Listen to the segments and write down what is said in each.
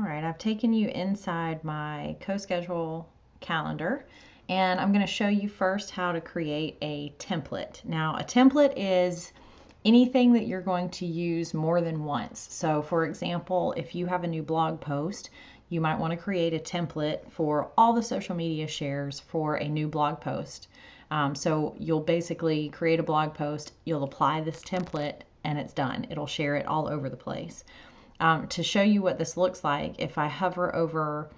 right, I've taken you inside my CoSchedule calendar, and I'm going to show you first how to create a template. Now, a template is anything that you're going to use more than once. So, for example, if you have a new blog post, you might want to create a template for all the social media shares for a new blog post. So you'll basically create a blog post, you'll apply this template, and it's done. It'll share it all over the place. To show you what this looks like, if I hover over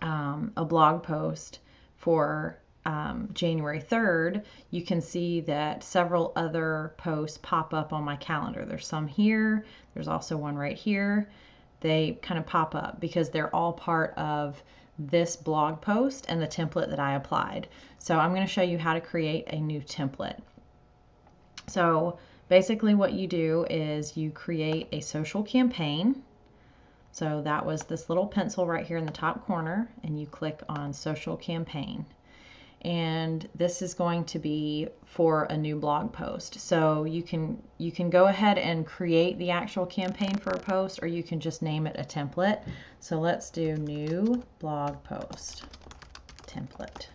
a blog post for January 3rd, you can see that several other posts pop up on my calendar. There's some here, there's also one right here. They kind of pop up because they're all part of this blog post and the template that I applied. So I'm going to show you how to create a new template. So basically what you do is you create a social campaign. So that was this little pencil right here in the top corner, and you click on social campaign. And this is going to be for a new blog post. So you can go ahead and create the actual campaign for a post, or you can just name it a template. So let's do new blog post template.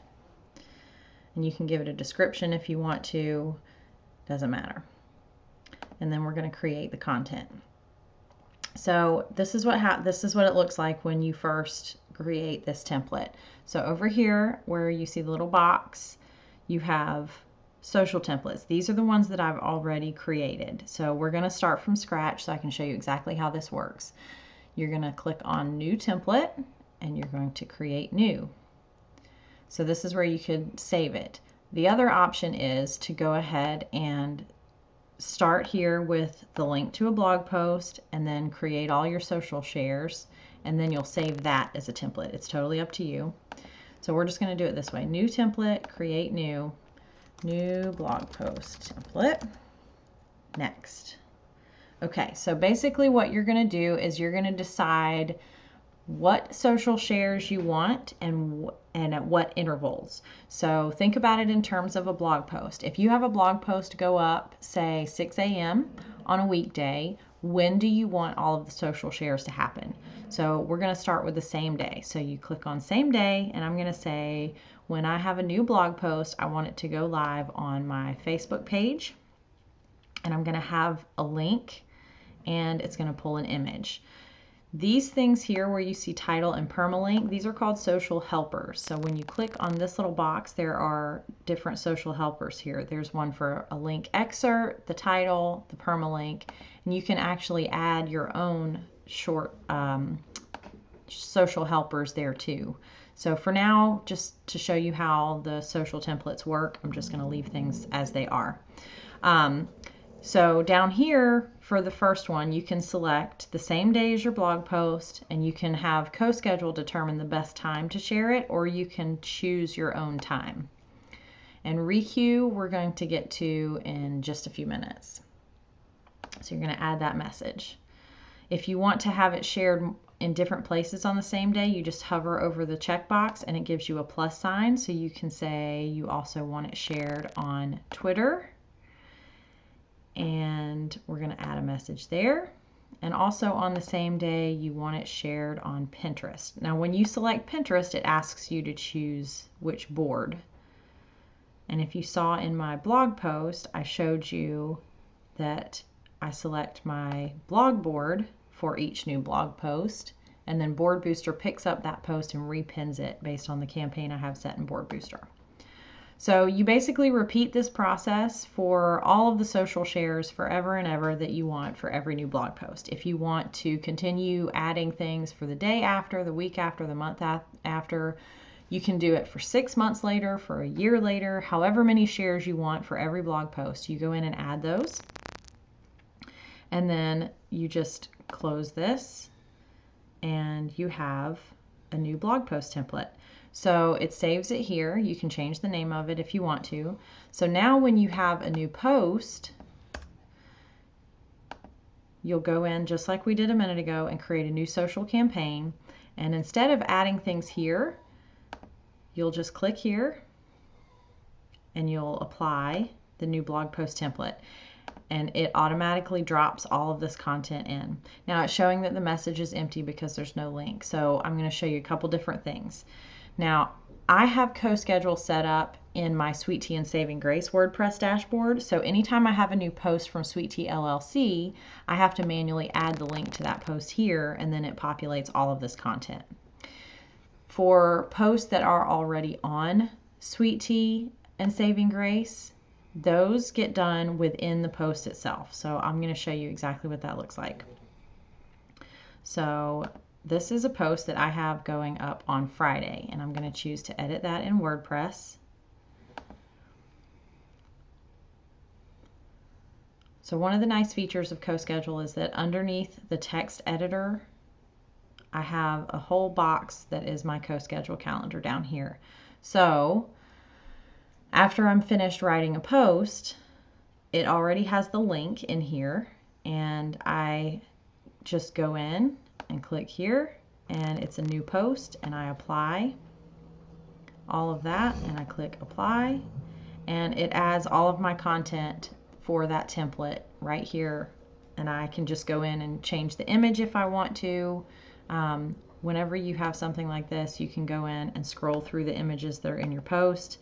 And you can give it a description if you want to, doesn't matter. And then we're going to create the content. So this is what it looks like when you first create this template. So over here where you see the little box, you have social templates. These are the ones that I've already created. So we're going to start from scratch so I can show you exactly how this works. You're going to click on new template and you're going to create new. So this is where you could save it. The other option is to go ahead and start here with the link to a blog post and then create all your social shares, and then you'll save that as a template. It's totally up to you. So we're just going to do it this way. New template, create new blog post template. Next. Okay, so basically what you're going to do is you're going to decide what social shares you want and at what intervals. So think about it in terms of a blog post. If you have a blog post go up, say 6 a.m. on a weekday, when do you want all of the social shares to happen? So we're going to start with the same day. So you click on same day, and I'm going to say when I have a new blog post, I want it to go live on my Facebook page, and I'm going to have a link, and it's going to pull an image. These things here where you see title and permalink, these are called social helpers. So when you click on this little box, there are different social helpers here. There's one for a link excerpt, the title, the permalink, and you can actually add your own short social helpers there too. So for now, just to show you how the social templates work, I'm just going to leave things as they are. So down here for the first one, you can select the same day as your blog post, and you can have CoSchedule determine the best time to share it, or you can choose your own time. And requeue we're going to get to in just a few minutes. So you're going to add that message. If you want to have it shared in different places on the same day, you just hover over the checkbox and it gives you a plus sign. So you can say you also want it shared on Twitter. And we're going to add a message there. And also on the same day, you want it shared on Pinterest. Now, when you select Pinterest, it asks you to choose which board. And if you saw in my blog post, I showed you that I select my blog board for each new blog post. And then Board Booster picks up that post and repins it based on the campaign I have set in Board Booster. So you basically repeat this process for all of the social shares forever and ever that you want for every new blog post. If you want to continue adding things for the day after, the week after, the month after, you can do it for 6 months later, for a year later, however many shares you want for every blog post. You go in and add those. And then you just close this and you have a new blog post template. So it saves it here. You can change the name of it if you want to. So now when you have a new post, you'll go in just like we did a minute ago and create a new social campaign. And instead of adding things here, you'll just click here and you'll apply the new blog post template. and it automatically drops all of this content in. Now it's showing that the message is empty because there's no link. So I'm going to show you a couple different things. Now I have CoSchedule set up in my Sweet Tea and Saving Grace WordPress dashboard. So anytime I have a new post from Sweet Tea LLC, I have to manually add the link to that post here, and then it populates all of this content. For posts that are already on Sweet Tea and Saving Grace, those get done within the post itself. So I'm going to show you exactly what that looks like. So this is a post that I have going up on Friday, and I'm going to choose to edit that in WordPress. So one of the nice features of CoSchedule is that underneath the text editor, I have a whole box that is my CoSchedule calendar down here. So after I'm finished writing a post, it already has the link in here, and I just go in and click here, and it's a new post, and I apply all of that, and I click apply, and it adds all of my content for that template right here, and I can just go in and change the image if I want to. Whenever you have something like this, you can go in and scroll through the images that are in your post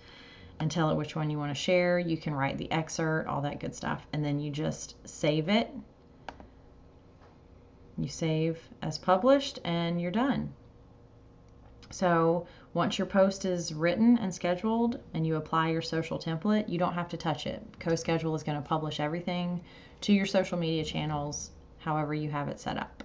and tell it which one you want to share. You can write the excerpt, all that good stuff, and then you just save it. You save as published, and you're done. So once your post is written and scheduled and you apply your social template, you don't have to touch it. CoSchedule is going to publish everything to your social media channels however you have it set up.